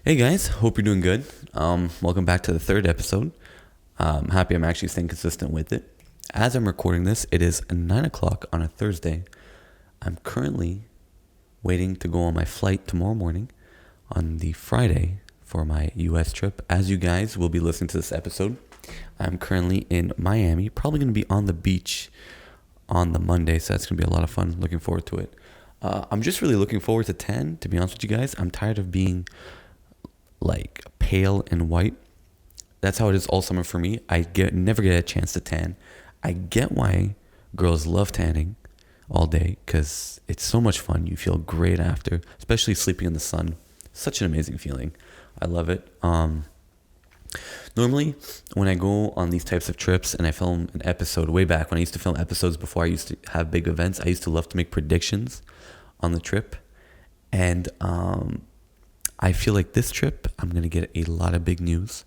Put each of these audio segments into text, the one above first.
Hey guys, hope you're doing good. Welcome back to the third episode. Happy I'm actually staying consistent with it. As I'm recording this, it is 9 o'clock on a Thursday. I'm currently waiting to go on my flight tomorrow morning on the Friday for my US trip. As you guys will be listening to this episode, I'm currently in Miami, probably going to be on the beach on the Monday, so that's going to be a lot of fun. Looking forward to it. I'm just really looking forward to 10, to be honest with you guys. I'm tired of being like pale and white. That's how it is all summer for me. Never get a chance to tan. I get why girls love tanning all day because it's so much fun. You feel great after, especially sleeping in the sun. Such an amazing feeling. I love it. Normally, when I go on these types of trips and I film an episode, way back when I used to film episodes before I used to have big events, I used to love to make predictions on the trip. And I feel like this trip, I'm going to get a lot of big news.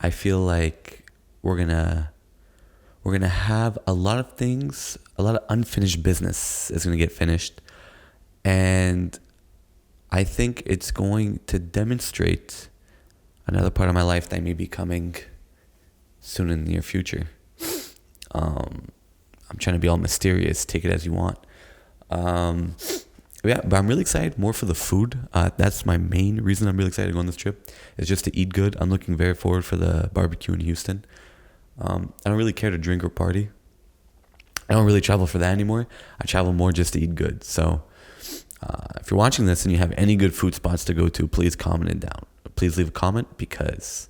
I feel like we're going to have a lot of things, a lot of unfinished business is going to get finished. And I think it's going to demonstrate another part of my life that may be coming soon in the near future. I'm trying to be all mysterious. Take it as you want. Yeah, but I'm really excited more for the food. That's my main reason I'm really excited to go on this trip, is just to eat good. I'm looking very forward for the barbecue in Houston. I don't really care to drink or party. I don't really travel for that anymore. I travel more just to eat good. So if you're watching this and you have any good food spots to go to, please comment it down. Please leave a comment because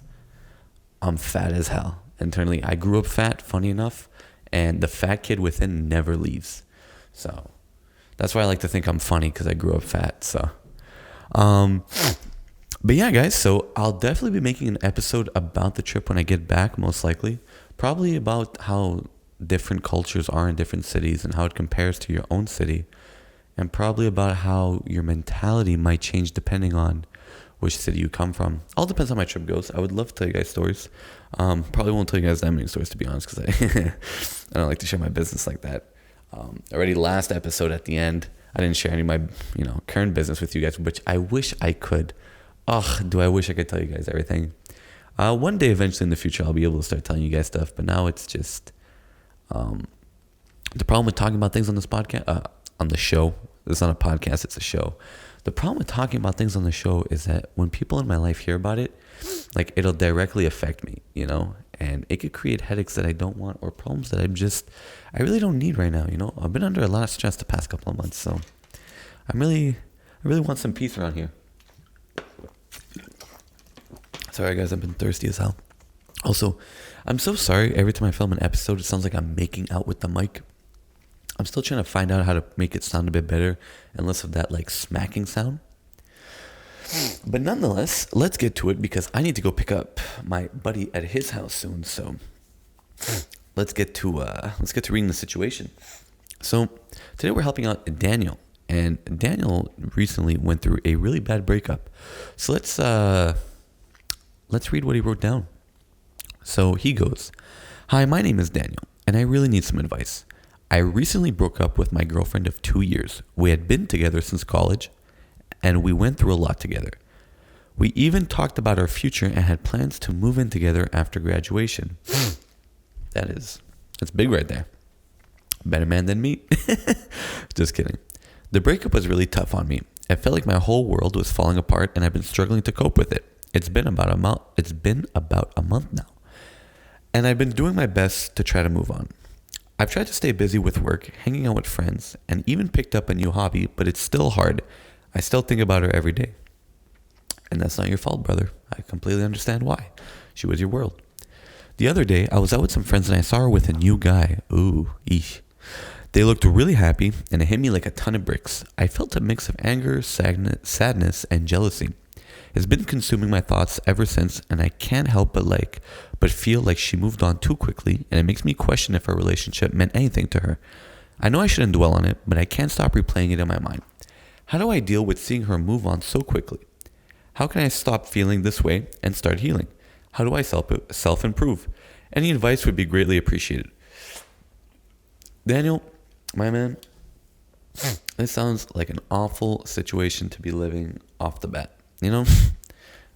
I'm fat as hell. Internally, I grew up fat, funny enough, and the fat kid within never leaves. So that's why I like to think I'm funny, because I grew up fat. So, but yeah, guys. So I'll definitely be making an episode about the trip when I get back, most likely. Probably about how different cultures are in different cities and how it compares to your own city, and probably about how your mentality might change depending on which city you come from. All depends how my trip goes. I would love to tell you guys stories. Probably won't tell you guys that many stories, to be honest, because I don't like to share my business like that. Already last episode at the end, I didn't share any of my current business with you guys, which I wish I could. Do I wish I could tell you guys everything. One day eventually in the future I'll be able to start telling you guys stuff, but now it's just the problem with talking about things on this podcast, on the show. It's not a podcast, it's a show. The problem with talking about things on the show is that when people in my life hear about it, like, it'll directly affect me, and it could create headaches that I don't want, or problems that I really don't need right now. I've been under a lot of stress the past couple of months, so I really want some peace around here. Sorry guys, I've been thirsty as hell. Also, I'm so sorry, every time I film an episode, it sounds like I'm making out with the mic. I'm still trying to find out how to make it sound a bit better and less of that like smacking sound. But nonetheless, let's get to it, because I need to go pick up my buddy at his house soon. So let's get to reading the situation. So today we're helping out Daniel, and Daniel recently went through a really bad breakup. So let's read what he wrote down. So he goes, "Hi, my name is Daniel, and I really need some advice. I recently broke up with my girlfriend of 2 years. We had been together since college, and we went through a lot together. We even talked about our future and had plans to move in together after graduation." That's big right there. Better man than me. Just kidding. "The breakup was really tough on me. I felt like my whole world was falling apart, and I've been struggling to cope with it. It's been about a month now, and I've been doing my best to try to move on. I've tried to stay busy with work, hanging out with friends, and even picked up a new hobby, but it's still hard. I still think about her every day." And that's not your fault, brother. I completely understand why. She was your world. "The other day, I was out with some friends and I saw her with a new guy. Ooh, eesh. They looked really happy, and it hit me like a ton of bricks. I felt a mix of anger, sadness, and jealousy. It's been consuming my thoughts ever since, and I can't help but feel like she moved on too quickly, and it makes me question if our relationship meant anything to her. I know I shouldn't dwell on it, but I can't stop replaying it in my mind. How do I deal with seeing her move on so quickly? How can I stop feeling this way and start healing? How do I self-improve? Any advice would be greatly appreciated." Daniel, my man, this sounds like an awful situation to be living off the bat.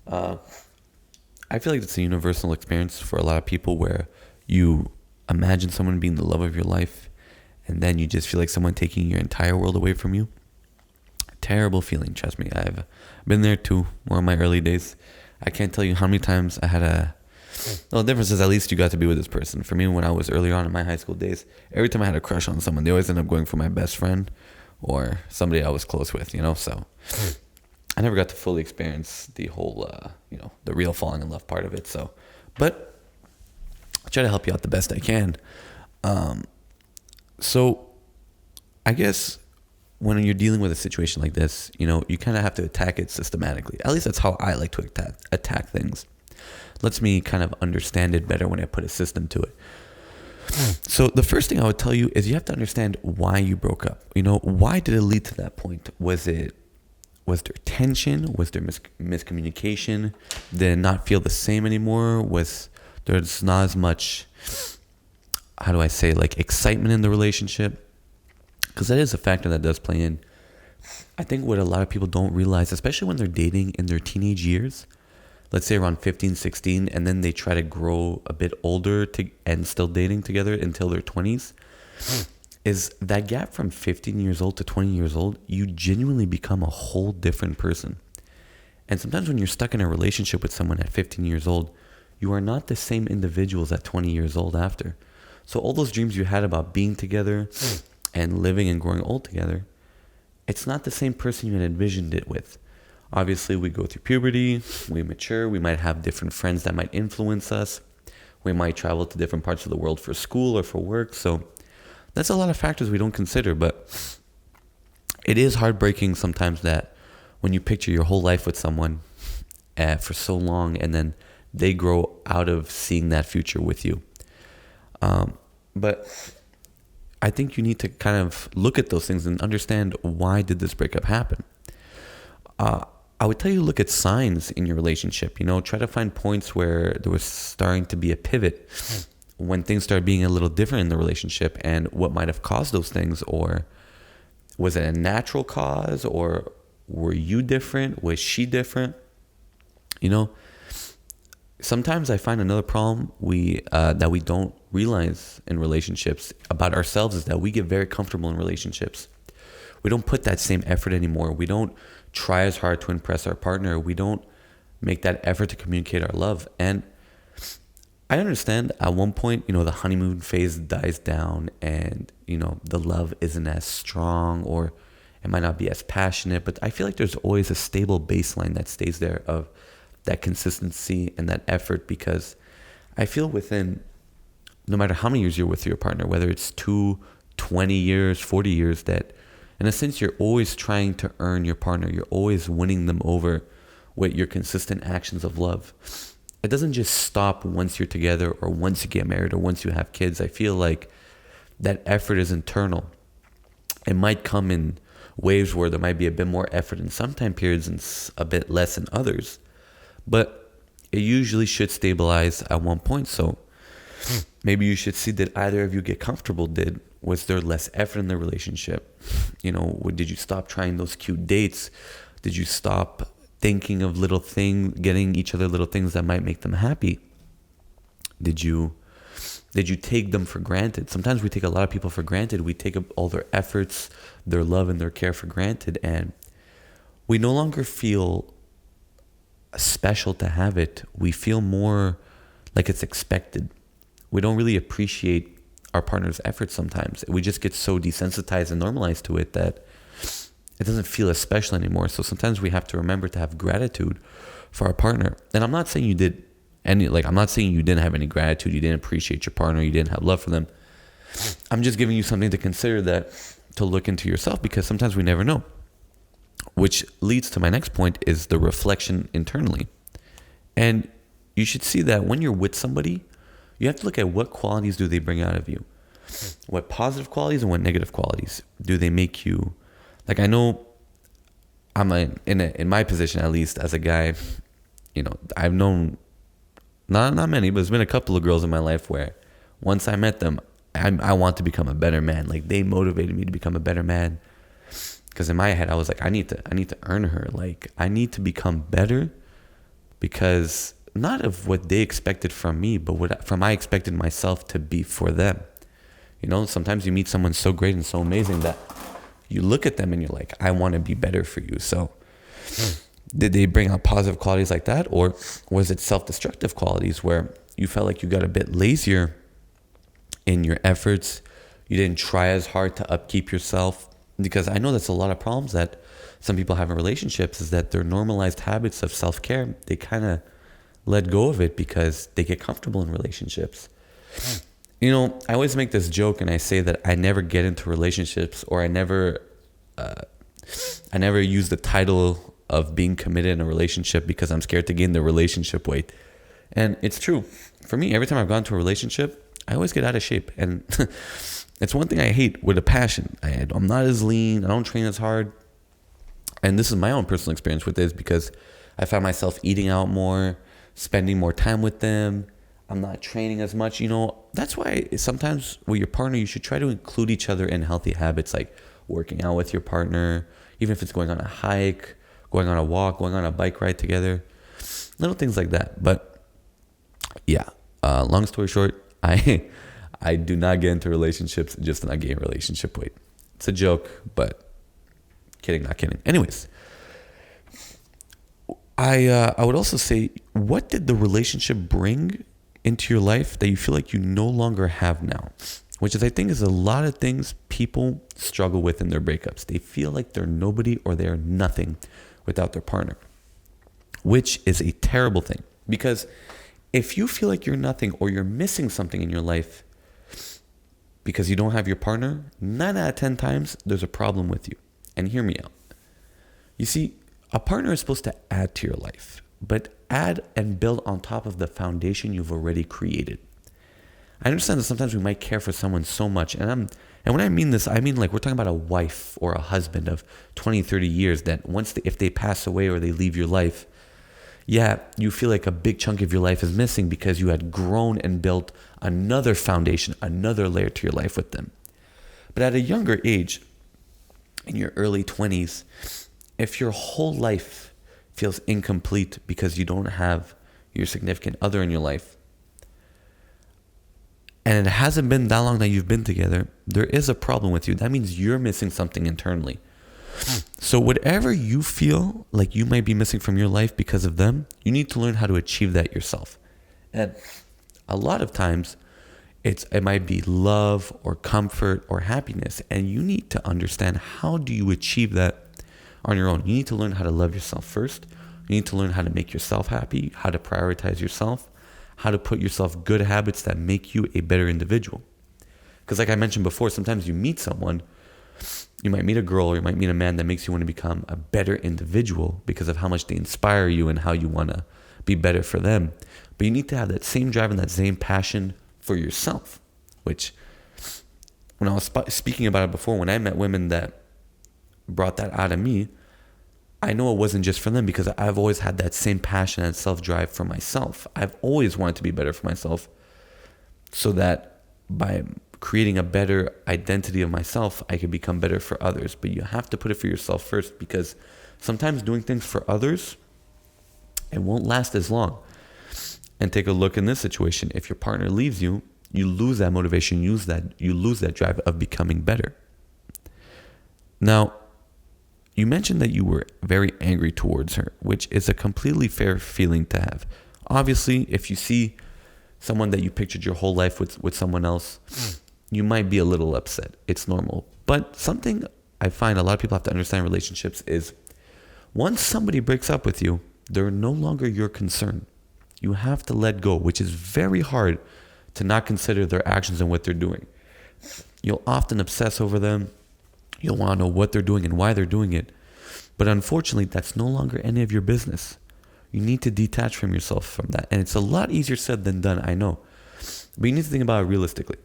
Uh, I feel like it's a universal experience for a lot of people where you imagine someone being the love of your life and then you just feel like someone taking your entire world away from you. Terrible feeling, trust me. I've been there too, more in my early days. I can't tell you how many times I had a... Well, the difference is at least you got to be with this person. For me, when I was early on in my high school days, every time I had a crush on someone, they always ended up going for my best friend or somebody I was close with, So I never got to fully experience the whole, the real falling in love part of it. So, but I try to help you out the best I can. So I guess when you're dealing with a situation like this, you kind of have to attack it systematically. At least that's how I like to attack things. Lets me kind of understand it better when I put a system to it. So the first thing I would tell you is you have to understand why you broke up. Why did it lead to that point? Was there tension? Was there miscommunication? Did it not feel the same anymore? Was there's not as much, how do I say, like excitement in the relationship? Because that is a factor that does play in. I think what a lot of people don't realize, especially when they're dating in their teenage years, let's say around 15, 16, and then they try to grow a bit older and still dating together until their 20s, is that gap from 15 years old to 20 years old, you genuinely become a whole different person. And sometimes when you're stuck in a relationship with someone at 15 years old, you are not the same individuals at 20 years old after. So all those dreams you had about being together and living and growing old together, it's not the same person you had envisioned it with. Obviously, we go through puberty, we mature, we might have different friends that might influence us. We might travel to different parts of the world for school or for work. So that's a lot of factors we don't consider, but it is heartbreaking sometimes that when you picture your whole life with someone for so long and then they grow out of seeing that future with you. But I think you need to kind of look at those things and understand, why did this breakup happen? I would tell you, look at signs in your relationship. Try to find points where there was starting to be a pivot, when things started being a little different in the relationship, and what might have caused those things. Or was it a natural cause, or were you different? Was she different? Sometimes I find another problem that we don't realize in relationships about ourselves is that we get very comfortable in relationships. We don't put that same effort anymore. We don't try as hard to impress our partner. We don't make that effort to communicate our love. And I understand at one point, the honeymoon phase dies down and, the love isn't as strong, or it might not be as passionate, but I feel like there's always a stable baseline that stays there of that consistency and that effort, because I feel no matter how many years you're with your partner, whether it's 2, 20 years, 40 years, that in a sense, you're always trying to earn your partner. You're always winning them over with your consistent actions of love. It doesn't just stop once you're together or once you get married or once you have kids. I feel like that effort is internal. It might come in waves where there might be a bit more effort in some time periods and a bit less in others. But it usually should stabilize at one point. So maybe you should see, did either of you get comfortable? Was there less effort in the relationship? Did you stop trying those cute dates? Did you stop thinking of getting each other little things that might make them happy? Did you take them for granted? Sometimes we take a lot of people for granted. We take all their efforts, their love, and their care for granted, and we no longer feel special to have it. We feel more like it's expected. We don't really appreciate our partner's efforts sometimes. We just get so desensitized and normalized to it that it doesn't feel as special anymore. So sometimes we have to remember to have gratitude for our partner. And I'm not saying you I'm not saying you didn't have any gratitude, you didn't appreciate your partner, you didn't have love for them. I'm just giving you something to consider, to look into yourself, because sometimes we never know. Which leads to my next point, is the reflection internally. And you should see that when you're with somebody, you have to look at what qualities do they bring out of you. What positive qualities and what negative qualities do they make you. Like, I know I'm in my position, at least as a guy, I've known not many, but there's been a couple of girls in my life where once I met them, I want to become a better man. Like, they motivated me to become a better man. Because in my head, I was like, I need to earn her. Like, I need to become better because not of what they expected from me, but from I expected myself to be for them. Sometimes you meet someone so great and so amazing that you look at them and you're like, I want to be better for you. So did they bring out positive qualities like that? Or was it self-destructive qualities where you felt like you got a bit lazier in your efforts? You didn't try as hard to upkeep yourself? Because I know that's a lot of problems that some people have in relationships, is that their normalized habits of self-care, they kind of let go of it because they get comfortable in relationships. I always make this joke and I say that I never get into relationships, or I never use the title of being committed in a relationship because I'm scared to gain the relationship weight. And it's true. For me, every time I've gone to a relationship, I always get out of shape. And it's one thing I hate with a passion. I'm not as lean. I don't train as hard. And this is my own personal experience with this, because I found myself eating out more, spending more time with them. I'm not training as much. That's why sometimes with your partner, you should try to include each other in healthy habits, like working out with your partner, even if it's going on a hike, going on a walk, going on a bike ride together, little things like that. But yeah, long story short, I do not get into relationships just to not gain relationship weight. It's a joke, but kidding, not kidding. Anyways, I would also say, what did the relationship bring into your life that you feel like you no longer have now? Which is, I think, is a lot of things people struggle with in their breakups. They feel like they're nobody or they're nothing without their partner, which is a terrible thing. Because if you feel like you're nothing or you're missing something in your life because you don't have your partner, 9 out of 10 times there's a problem with you. And hear me out. You see, a partner is supposed to add to your life, but add and build on top of the foundation you've already created. I understand that sometimes we might care for someone so much, and when I mean this, I mean like we're talking about a wife or a husband of 20, 30 years that if they pass away or they leave your life, yeah, you feel like a big chunk of your life is missing because you had grown and built another foundation, another layer to your life with them. But at a younger age, in your early 20s, if your whole life feels incomplete because you don't have your significant other in your life, and it hasn't been that long that you've been together, there is a problem with you. That means you're missing something internally. So whatever you feel like you might be missing from your life because of them, you need to learn how to achieve that yourself. And a lot of times, it might be love or comfort or happiness, and you need to understand, how do you achieve that on your own? You need to learn how to love yourself first. You need to learn how to make yourself happy, how to prioritize yourself, how to put yourself good habits that make you a better individual. Because like I mentioned before, sometimes you meet someone, you might meet a girl or you might meet a man that makes you want to become a better individual because of how much they inspire you and how you want to be better for them. But you need to have that same drive and that same passion for yourself, which when I was speaking about it before, when I met women that brought that out of me, I know it wasn't just for them, because I've always had that same passion and self-drive for myself. I've always wanted to be better for myself, so that by creating a better identity of myself, I can become better for others. But you have to put it for yourself first, because sometimes doing things for others, it won't last as long. And take a look in this situation. If your partner leaves you, you lose that motivation, you lose that drive of becoming better. Now, you mentioned that you were very angry towards her, which is a completely fair feeling to have. Obviously, if you see someone that you pictured your whole life with someone else, you might be a little upset. It's normal. But something I find a lot of people have to understand in relationships is, once somebody breaks up with you, they're no longer your concern. You have to let go, which is very hard to not consider their actions and what they're doing. You'll often obsess over them. You'll want to know what they're doing and why they're doing it. But unfortunately, that's no longer any of your business. You need to detach from yourself from that. And it's a lot easier said than done, I know. But you need to think about it realistically.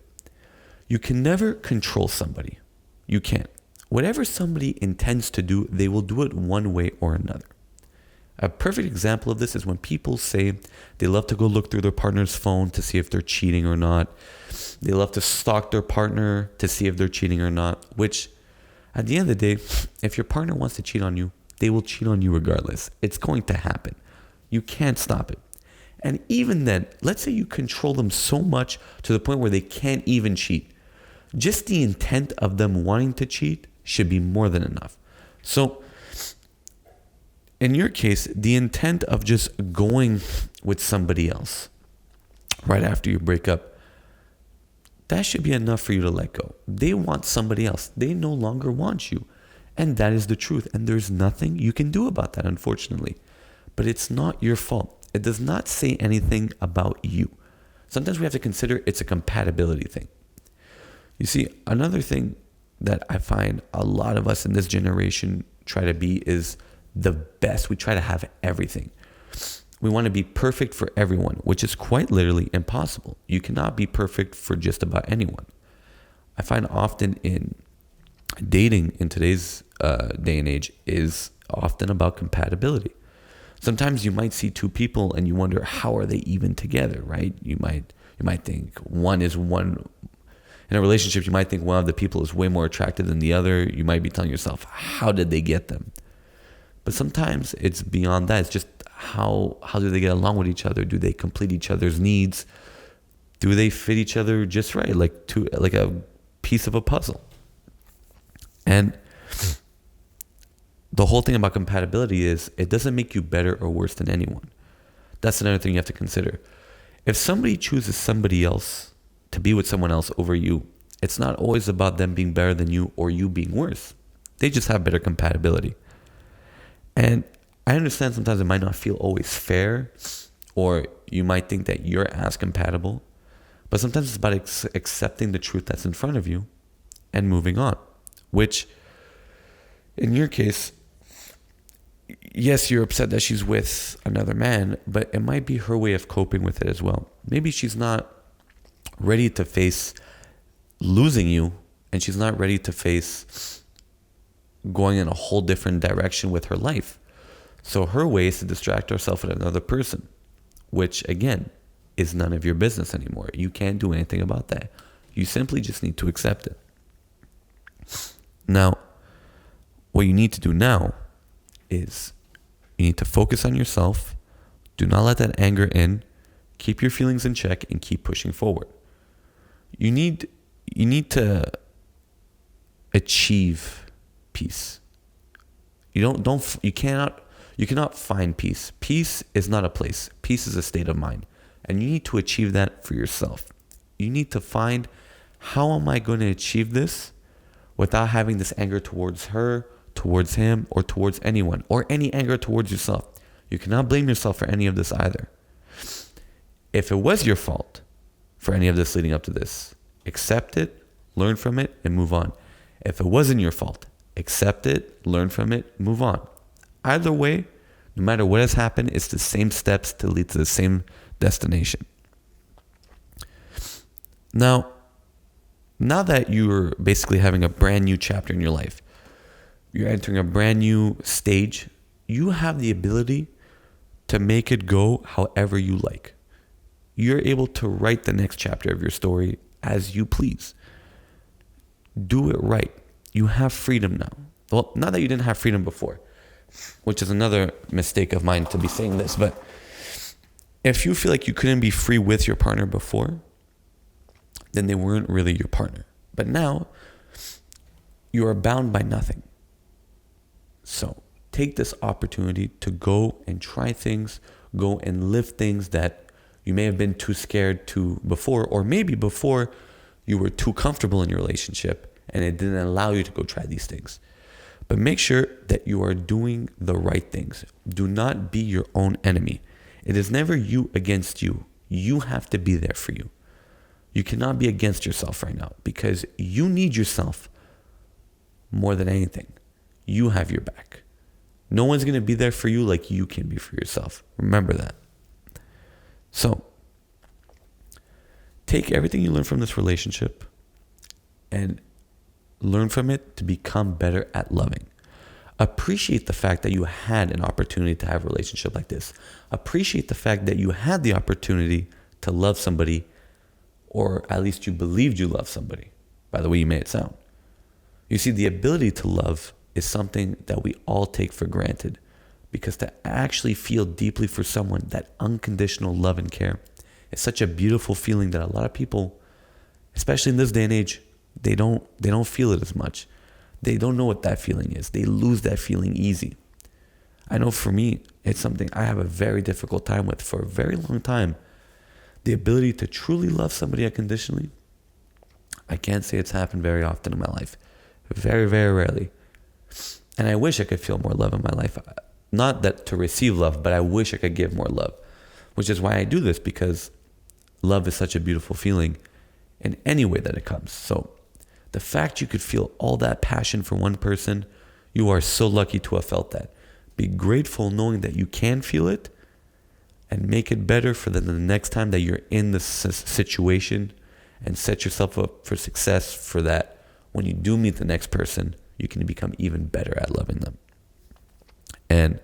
You can never control somebody. You can't. Whatever somebody intends to do, they will do it one way or another. A perfect example of this is when people say they love to go look through their partner's phone to see if they're cheating or not. They love to stalk their partner to see if they're cheating or not, which at the end of the day, if your partner wants to cheat on you, they will cheat on you regardless. It's going to happen. You can't stop it. And even then, let's say you control them so much to the point where they can't even cheat. Just the intent of them wanting to cheat should be more than enough. So in your case, the intent of just going with somebody else right after you break up, that should be enough for you to let go. They want somebody else. They no longer want you. And that is the truth. And there's nothing you can do about that, unfortunately. But it's not your fault. It does not say anything about you. Sometimes we have to consider it's a compatibility thing. You see, another thing that I find a lot of us in this generation try to be is the best. We try to have everything. We want to be perfect for everyone, which is quite literally impossible. You cannot be perfect for just about anyone. I find often in dating in today's day and age is often about compatibility. Sometimes you might see two people and you wonder, how are they even together, right? You might think one in a relationship, you might think one of the people is way more attractive than the other. You might be telling yourself, how did they get them? But sometimes it's beyond that. It's just how do they get along with each other? Do they complete each other's needs? Do they fit each other just right, like a piece of a puzzle? And the whole thing about compatibility is it doesn't make you better or worse than anyone. That's another thing you have to consider. If somebody chooses somebody else to be with someone else over you, it's not always about them being better than you or you being worse. They just have better compatibility. And I understand sometimes it might not feel always fair, or you might think that you're as compatible, but sometimes it's about accepting the truth that's in front of you and moving on, which in your case, yes, you're upset that she's with another man, but it might be her way of coping with it as well. Maybe she's not ready to face losing you, and she's not ready to face going in a whole different direction with her life. So her way is to distract herself with another person, which again is none of your business anymore. You can't do anything about that. You simply just need to accept it. Now, what you need to do now is you need to focus on yourself. Do not let that anger in. Keep your feelings in check and keep pushing forward. You need to achieve peace. You cannot find peace. Peace is not a place. Peace is a state of mind. And you need to achieve that for yourself. You need to find, how am I going to achieve this without having this anger towards her, towards him, or towards anyone, or any anger towards yourself. You cannot blame yourself for any of this either. If it was your fault for any of this leading up to this, accept it, learn from it, and move on. If it wasn't your fault, accept it, learn from it, move on. Either way, no matter what has happened, it's the same steps to lead to the same destination. Now that you're basically having a brand new chapter in your life, you're entering a brand new stage, you have the ability to make it go however you like. You're able to write the next chapter of your story as you please. Do it right. You have freedom now. Well, not that you didn't have freedom before, which is another mistake of mine to be saying this, but if you feel like you couldn't be free with your partner before, then they weren't really your partner. But now, you are bound by nothing. So take this opportunity to go and try things, go and live things that you may have been too scared to before, or maybe before you were too comfortable in your relationship and it didn't allow you to go try these things. But make sure that you are doing the right things. Do not be your own enemy. It is never you against you. You have to be there for you. You cannot be against yourself right now because you need yourself more than anything. You have your back. No one's going to be there for you like you can be for yourself. Remember that. So, take everything you learn from this relationship and learn from it to become better at loving. Appreciate the fact that you had an opportunity to have a relationship like this. Appreciate the fact that you had the opportunity to love somebody, or at least you believed you loved somebody, by the way you made it sound. You see, the ability to love is something that we all take for granted, Because to actually feel deeply for someone, that unconditional love and care, is such a beautiful feeling that a lot of people, especially in this day and age, they don't feel it as much. They don't know what that feeling is. They lose that feeling easy. I know for me, it's something I have a very difficult time with for a very long time. The ability to truly love somebody unconditionally, I can't say it's happened very often in my life. Very, very rarely. And I wish I could feel more love in my life. Not that to receive love, but I wish I could give more love. Which is why I do this, because love is such a beautiful feeling in any way that it comes. So the fact you could feel all that passion for one person, you are so lucky to have felt that. Be grateful knowing that you can feel it, and make it better for the next time that you're in this situation, and set yourself up for success for that. When you do meet the next person, you can become even better at loving them. And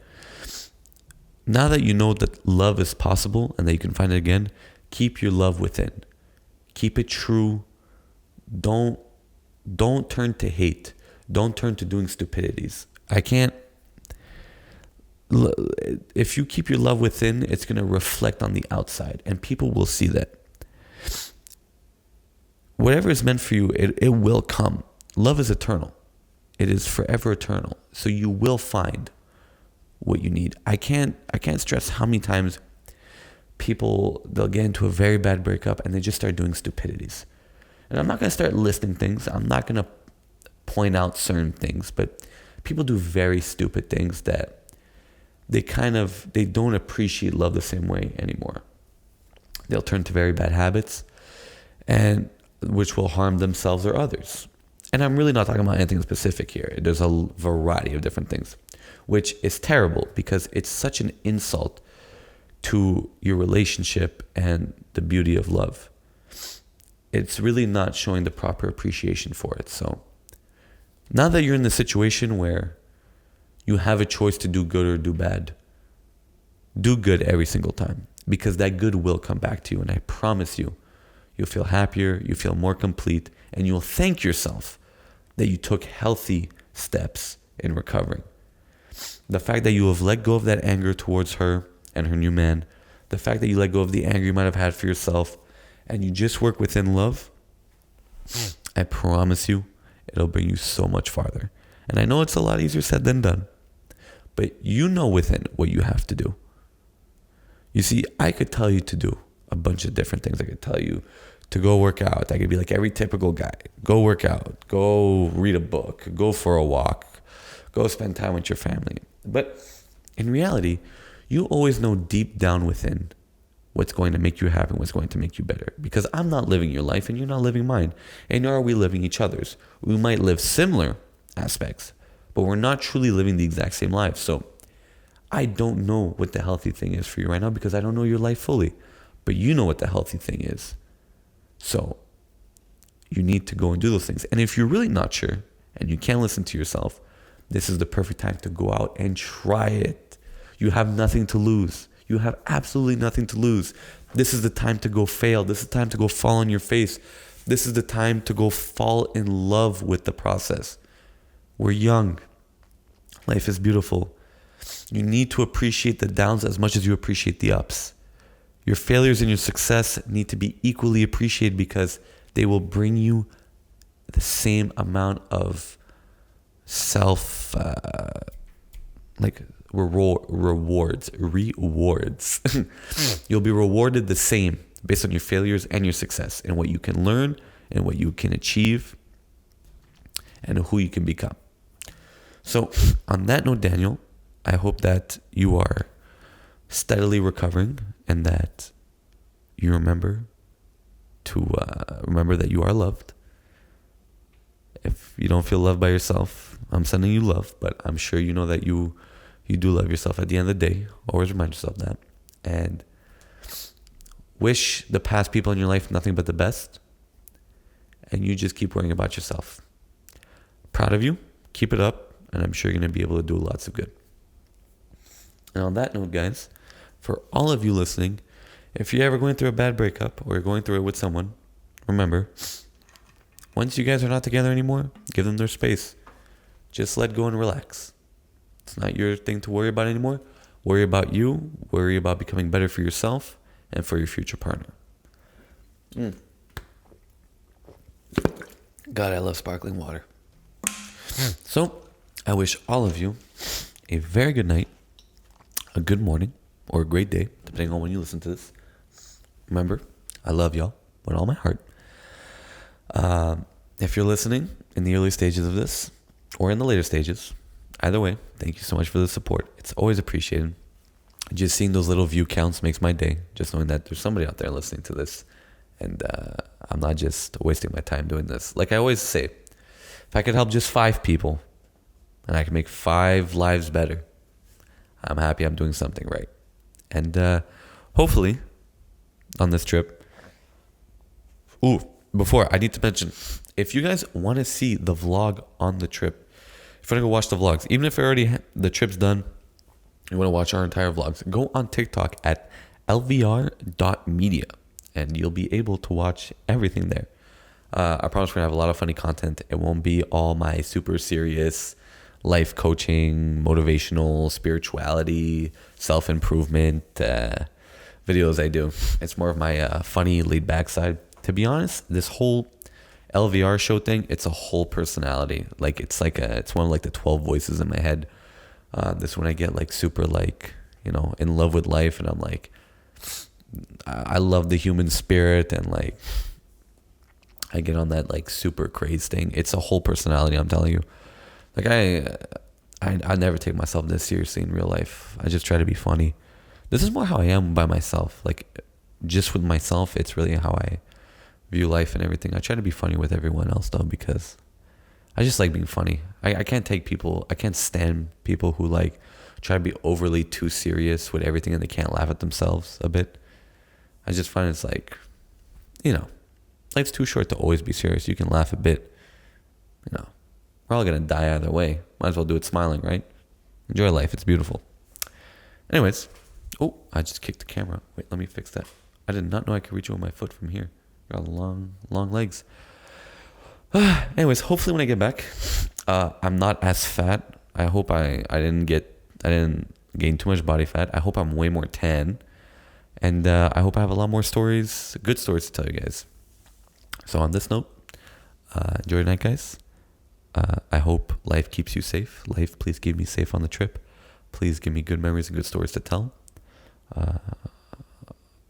now that you know that love is possible and that you can find it again, keep your love within. Keep it true. Don't turn to hate. Don't turn to doing stupidities. If you keep your love within, it's going to reflect on the outside, and people will see that. Whatever is meant for you, it will come. Love is eternal. It is forever eternal. So you will find what you need. I can't stress how many times they'll get into a very bad breakup and they just start doing stupidities. And I'm not going to start listing things. I'm not going to point out certain things, but people do very stupid things that they don't appreciate love the same way anymore. They'll turn to very bad habits, and which will harm themselves or others. And I'm really not talking about anything specific here. There's a variety of different things, which is terrible because it's such an insult to your relationship and the beauty of love. It's really not showing the proper appreciation for it. So now that you're in the situation where you have a choice to do good or do bad, do good every single time, because that good will come back to you. And I promise you, you'll feel happier, you feel more complete, and you'll thank yourself that you took healthy steps in recovering. The fact that you have let go of that anger towards her and her new man, the fact that you let go of the anger you might have had for yourself, and you just work within love, I promise you, it'll bring you so much farther. And I know it's a lot easier said than done, but you know within what you have to do. You see, I could tell you to do a bunch of different things. I could tell you to go work out. I could be like every typical guy. Go work out. Go read a book. Go for a walk. Go spend time with your family. But in reality, you always know deep down within what's going to make you happy and what's going to make you better. Because I'm not living your life and you're not living mine. And nor are we living each other's. We might live similar aspects, but we're not truly living the exact same lives. So I don't know what the healthy thing is for you right now because I don't know your life fully. But you know what the healthy thing is. So you need to go and do those things. And if you're really not sure and you can't listen to yourself, this is the perfect time to go out and try it. You have nothing to lose. You have absolutely nothing to lose. This is the time to go fail. This is the time to go fall on your face. This is the time to go fall in love with the process. We're young. Life is beautiful. You need to appreciate the downs as much as you appreciate the ups. Your failures and your success need to be equally appreciated because they will bring you the same amount of rewards. You'll be rewarded the same based on your failures and your success and what you can learn and what you can achieve and who you can become. So on that note, Daniel, I hope that you are steadily recovering and that you remember that you are loved. If you don't feel loved by yourself, I'm sending you love, but I'm sure you know that you do love yourself at the end of the day. Always remind yourself that. And wish the past people in your life nothing but the best. And you just keep worrying about yourself. Proud of you. Keep it up. And I'm sure you're going to be able to do lots of good. And on that note, guys, for all of you listening, if you're ever going through a bad breakup or you're going through it with someone, remember, once you guys are not together anymore, give them their space. Just let go and relax. It's not your thing to worry about anymore. Worry about you. Worry about becoming better for yourself and for your future partner. God, I love sparkling water. So, I wish all of you a very good night, a good morning, or a great day, depending on when you listen to this. Remember, I love y'all with all my heart. If you're listening in the early stages of this, or in the later stages, either way, thank you so much for the support. It's always appreciated. Just seeing those little view counts makes my day. Just knowing that there's somebody out there listening to this. And I'm not just wasting my time doing this. Like I always say, if I could help just 5 people, and I can make 5 lives better, I'm happy I'm doing something right. And hopefully, on this trip, before, I need to mention, if you guys want to see the vlog on the trip, if you want to go watch the vlogs, even if the trip's done, you want to watch our entire vlogs, go on TikTok at lvr.media, and you'll be able to watch everything there. I promise we're going to have a lot of funny content. It won't be all my super serious life coaching, motivational, spirituality, self-improvement videos I do. It's more of my funny, laid-back side. To be honest, this whole LVR show thing, it's a whole personality. Like it's one of like the 12 voices in my head. This when I get like super like, in love with life, and I'm like, I love the human spirit, and like I get on that like super craze thing. It's a whole personality, I'm telling you. Like I never take myself this seriously in real life. I just try to be funny. This is more how I am by myself. Like just with myself, it's really how I view life and everything. I try to be funny with everyone else though, because I just like being funny. I can't stand people who like try to be overly too serious with everything and they can't laugh at themselves a bit. I just find it's like, life's too short to always be serious. You can laugh a bit. We're all going to die either way. Might as well do it smiling, right? Enjoy life. It's beautiful. Anyways. Oh, I just kicked the camera. Wait, let me fix that. I did not know I could reach it with my foot from here. Got long legs. Anyways, hopefully when I get back, I'm not as fat. I hope I didn't gain too much body fat. I hope I'm way more tan. And I hope I have a lot more stories, good stories to tell you guys. So on this note, enjoy your night, guys. I hope life keeps you safe. Life, please keep me safe on the trip. Please give me good memories and good stories to tell.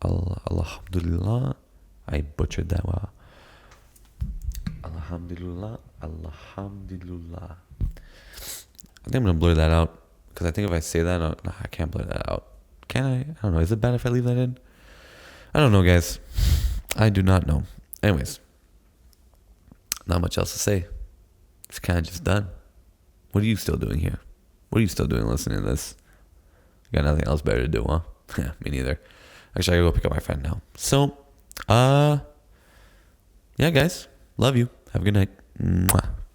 Alhamdulillah. I butchered that one. Alhamdulillah. I think I'm going to blur that out. Because I think if I say that, I can't blur that out. Can I? I don't know. Is it bad if I leave that in? I don't know, guys. I do not know. Anyways. Not much else to say. It's kind of just done. What are you still doing here? What are you still doing listening to this? You got nothing else better to do, huh? Yeah, me neither. Actually, I gotta go pick up my friend now. So, yeah, guys. Love you. Have a good night. Mwah.